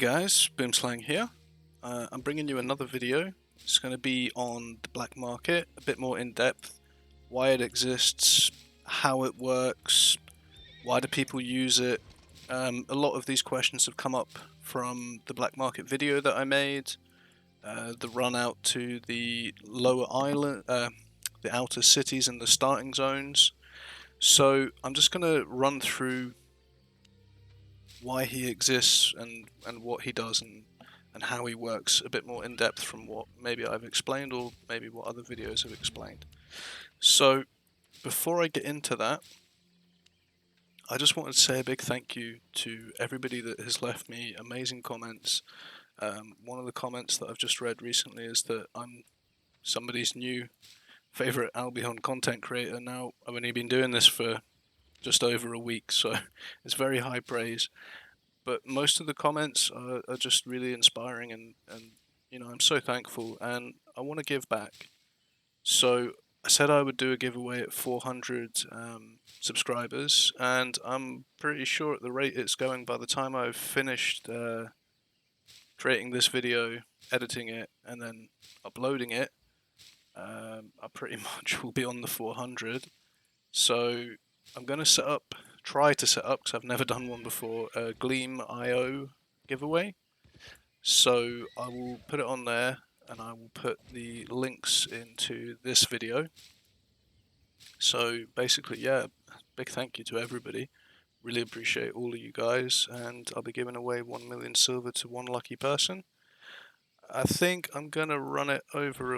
guys, Boomslang here. I'm bringing you another video. It's going to be on the black market, a bit more in depth, why it exists, how it works, why do people use it. A lot of these questions have come up from the black market video that I made, the run out to the lower island, the outer cities and the starting zones. So I'm just going to run through why he exists and what he does and how he works a bit more in depth from what maybe I've explained or maybe what other videos have explained. So before I get into that, I just wanted to say a big thank you to everybody that has left me amazing comments. One of the comments that I've just read recently is that I'm somebody's new favorite Albion content creator. Now, I've only been doing this for just over a week, so it's very high praise. But most of the comments are just really inspiring, and you know, I'm so thankful, and I want to give back. So I said I would do a giveaway at 400 subscribers, and I'm pretty sure at the rate it's going, by the time I've finished creating this video, editing it, and then uploading it, I pretty much will be on the 400. So I'm going to try to set up, because I've never done one before, a Gleam.io giveaway. So I will put it on there, and I will put the links into this video. So basically, yeah, big thank you to everybody. Really appreciate all of you guys, and I'll be giving away 1 million silver to one lucky person. I think I'm going to run it over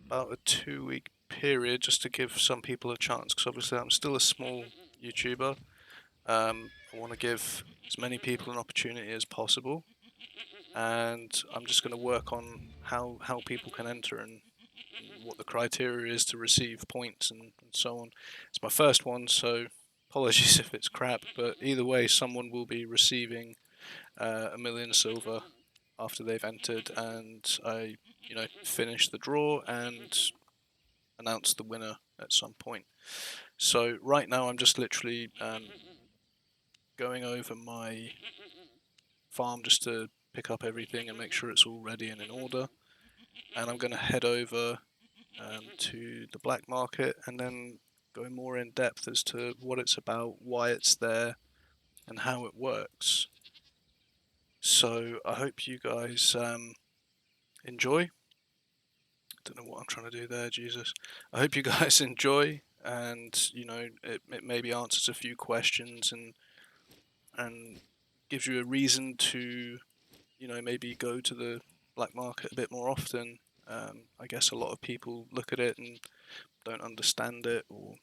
about a 2-week period just to give some people a chance, because obviously I'm still a small YouTuber. I want to give as many people an opportunity as possible, and I'm just going to work on how people can enter and what the criteria is to receive points and so on. It's my first one, so apologies if it's crap, but either way, someone will be receiving 1 million silver after they've entered, and I, finish the draw and announce the winner at some point. So right now I'm just literally going over my farm just to pick up everything and make sure it's all ready and in order, and I'm going to head over to the black market and then go more in depth as to what it's about, why it's there, and how it works. So I hope you guys enjoy. I don't know what I'm trying to do there, Jesus. I hope you guys enjoy, and it maybe answers a few questions and gives you a reason to maybe go to the black market a bit more often. I guess a lot of people look at it and don't understand it, or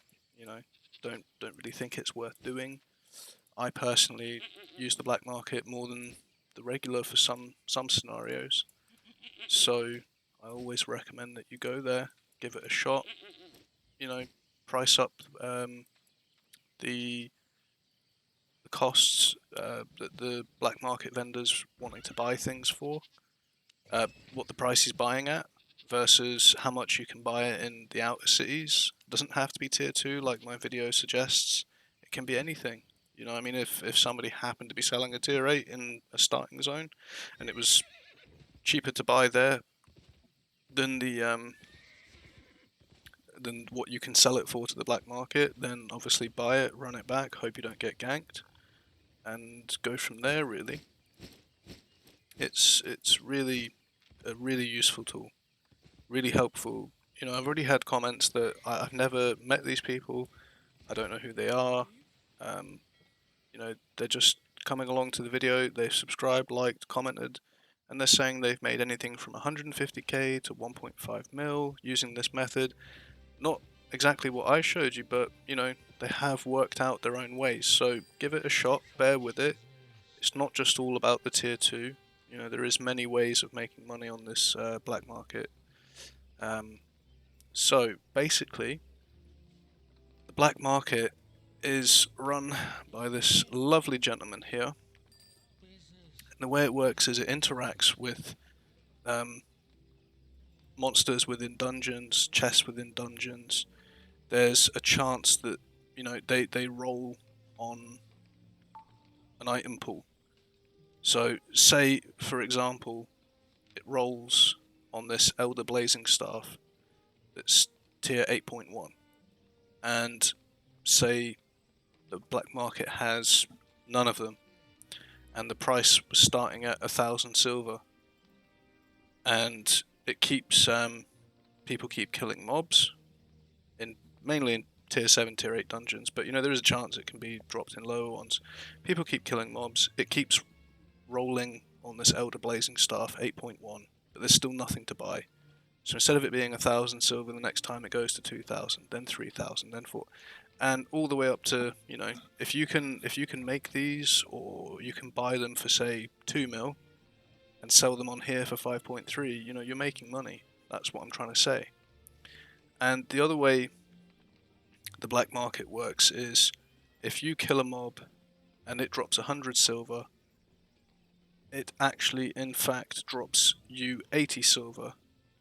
don't really think it's worth doing. I personally use the black market more than the regular for some scenarios, so I always recommend that you go there, give it a shot. Price up the costs that the black market vendors wanting to buy things for, what the price is buying at versus how much you can buy it in the outer cities. It doesn't have to be tier 2 like my video suggests. It can be anything. I mean, if somebody happened to be selling a tier 8 in a starting zone and it was cheaper to buy there than than what you can sell it for to the black market, then obviously buy it, run it back, hope you don't get ganked, and go from there. Really, it's really a really useful tool, really helpful. I've already had comments that I've never met these people, I don't know who they are. They're just coming along to the video, they've subscribed, liked, commented, and they're saying they've made anything from 150k to 1.5 mil using this method. Not exactly what I showed you, but they have worked out their own ways. So give it a shot, bear with it. It's not just all about the tier 2. There is many ways of making money on this black market. So basically, the black market is run by this lovely gentleman here. And the way it works is it interacts with monsters within dungeons, chests within dungeons. There's a chance that they roll on an item pool. So say, for example, it rolls on this Elder Blazing Staff that's tier 8.1, and say the black market has none of them, and the price was starting at 1,000 silver, and it keeps people keep killing mobs mainly in tier 7, tier 8 dungeons, but there is a chance it can be dropped in lower ones. People keep killing mobs, it keeps rolling on this Elder Blazing Staff 8.1, but there's still nothing to buy. So instead of it being 1,000 silver, the next time it goes to 2,000, then 3,000, then 4, and all the way up to, if you can make these, or you can buy them for say 2 mil and sell them on here for 5.3, you're making money. That's what I'm trying to say. And the other way the black market works is, if you kill a mob and it drops 100 silver, it actually in fact drops you 80 silver,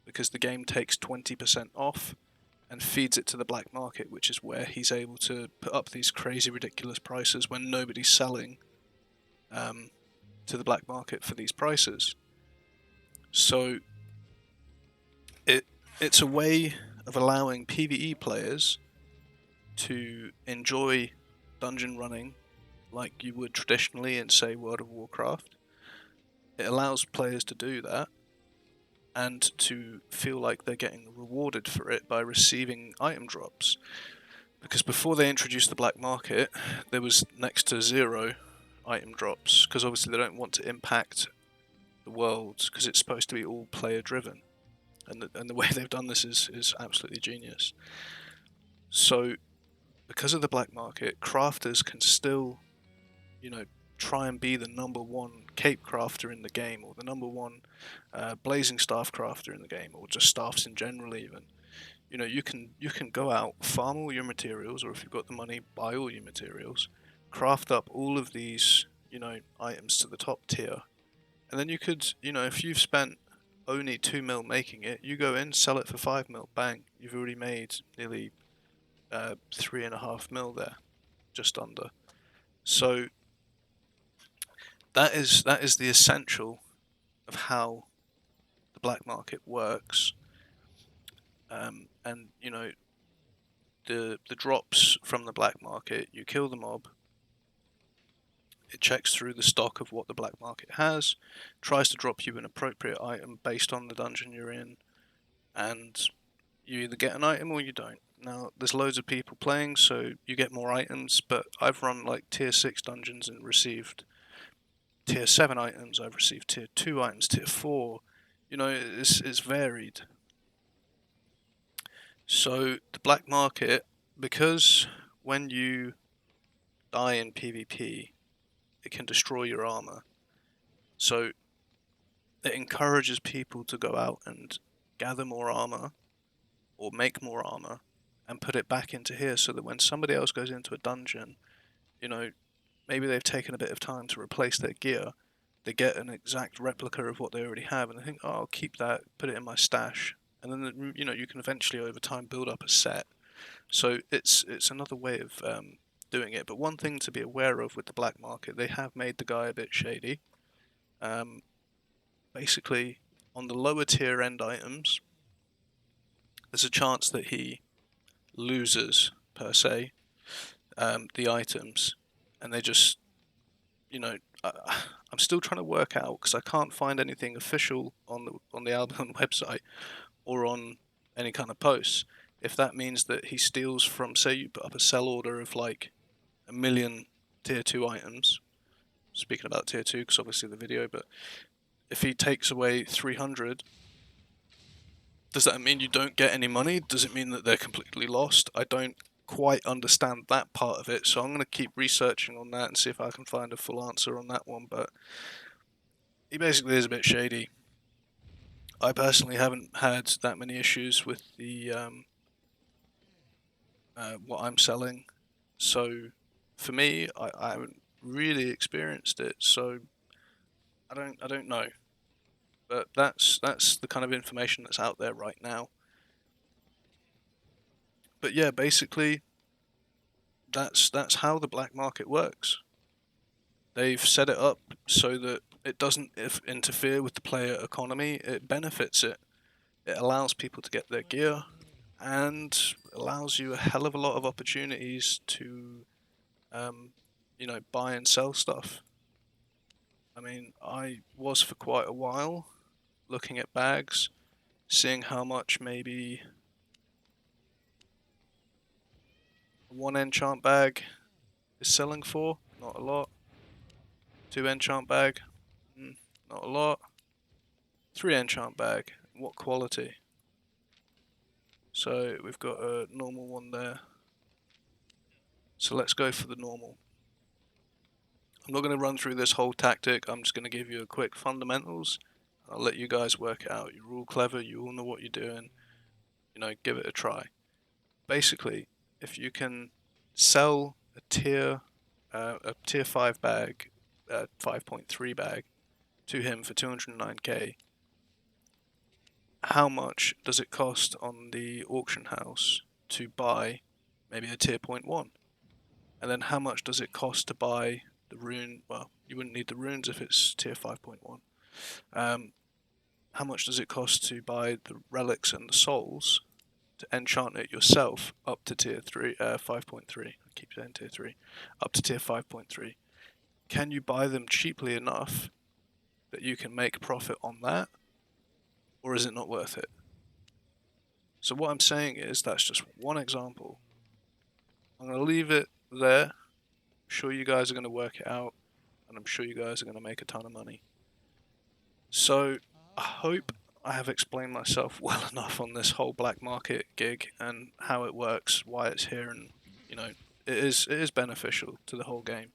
because the game takes 20% off and feeds it to the black market, which is where he's able to put up these crazy ridiculous prices when nobody's selling to the black market for these prices. So it's a way of allowing PvE players to enjoy dungeon running like you would traditionally in, say, World of Warcraft. It allows players to do that and to feel like they're getting rewarded for it by receiving item drops. Because before they introduced the black market, there was next to 0 item drops, because obviously they don't want to impact the world, because it's supposed to be all player driven. And the way they've done this is absolutely genius. So because of the black market, crafters can still, try and be the #1 cape crafter in the game, or the #1 blazing staff crafter in the game, or just staffs in general even. You can go out, farm all your materials, or if you've got the money, buy all your materials, craft up all of these, items to the top tier, and then you could, if you've spent only 2 mil making it, you go in, sell it for 5 mil, bang, you've already made nearly 3.5 mil there, just under. So that is the essential of how the black market works. And the drops from the black market, you kill the mob, it checks through the stock of what the black market has, tries to drop you an appropriate item based on the dungeon you're in, and you either get an item or you don't. Now, there's loads of people playing, so you get more items, but I've run like tier 6 dungeons and received tier 7 items, I've received tier 2 items, tier 4, it's varied. So the black market, because when you die in PvP, it can destroy your armor, so it encourages people to go out and gather more armor, or make more armor, and put it back into here, so that when somebody else goes into a dungeon, maybe they've taken a bit of time to replace their gear, they get an exact replica of what they already have, and they think, oh, I'll keep that, put it in my stash, and then you can eventually over time build up a set. So it's another way of doing it. But one thing to be aware of with the black market, they have made the guy a bit shady. Basically, on the lower tier end items, there's a chance that he loses, per se, the items, and they just, I'm still trying to work out, because I can't find anything official on the Albion website or on any kind of posts, if that means that he steals from, say you put up a sell order of like 1 million tier 2 items, speaking about tier 2 because obviously the video, but if he takes away 300, does that mean you don't get any money? Does it mean that they're completely lost? I don't quite understand that part of it, so I'm going to keep researching on that and see if I can find a full answer on that one, but he basically is a bit shady. I personally haven't had that many issues with the what I'm selling, so for me, I haven't really experienced it, so I don't know, but that's the kind of information that's out there right now. But yeah, basically, that's how the black market works. They've set it up so that it doesn't interfere with the player economy. It benefits it. It allows people to get their gear, and allows you a hell of a lot of opportunities to, you know, buy and sell stuff. I mean, I was for quite a while looking at bags, seeing how much maybe one enchant bag is selling for. Not a lot. 2 enchant bag, not a lot. 3 enchant bag, what quality? So we've got a normal one there. So let's go for the normal. I'm not going to run through this whole tactic, I'm just going to give you a quick fundamentals. I'll let you guys work it out. You're all clever, you all know what you're doing. You know, give it a try. Basically, if you can sell a tier 5 bag, 5.3 bag, to him for 209k, how much does it cost on the auction house to buy maybe a tier 0.1? And then how much does it cost to buy the rune? Well, you wouldn't need the runes if it's tier 5.1. How much does it cost to buy the relics and the souls to enchant it yourself up to tier 5.3? I keep saying tier 3. Up to tier 5.3. Can you buy them cheaply enough that you can make profit on that? Or is it not worth it? So what I'm saying is that's just one example. I'm going to leave it there. I'm sure you guys are going to work it out, and I'm sure you guys are going to make a ton of money. So I hope I have explained myself well enough on this whole black market gig and how it works, why it's here, and you know, it is beneficial to the whole game.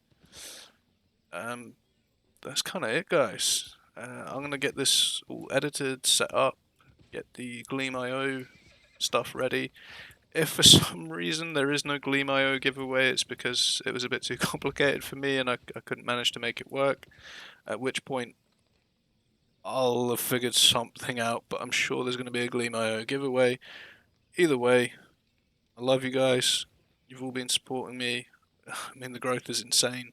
That's kind of it, guys. I'm going to get this all edited, set up, get the Gleam.io stuff ready. If for some reason there is no Gleam.io giveaway, it's because it was a bit too complicated for me and I couldn't manage to make it work, at which point I'll have figured something out, but I'm sure there's going to be a Gleam.io giveaway. Either way, I love you guys. You've all been supporting me. I mean, the growth is insane.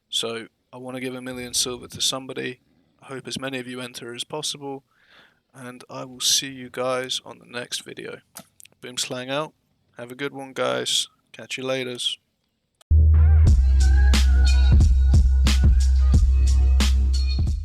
So I want to give 1 million silver to somebody. I hope as many of you enter as possible. And I will see you guys on the next video. Boom Slang out. Have a good one, guys. Catch you laters.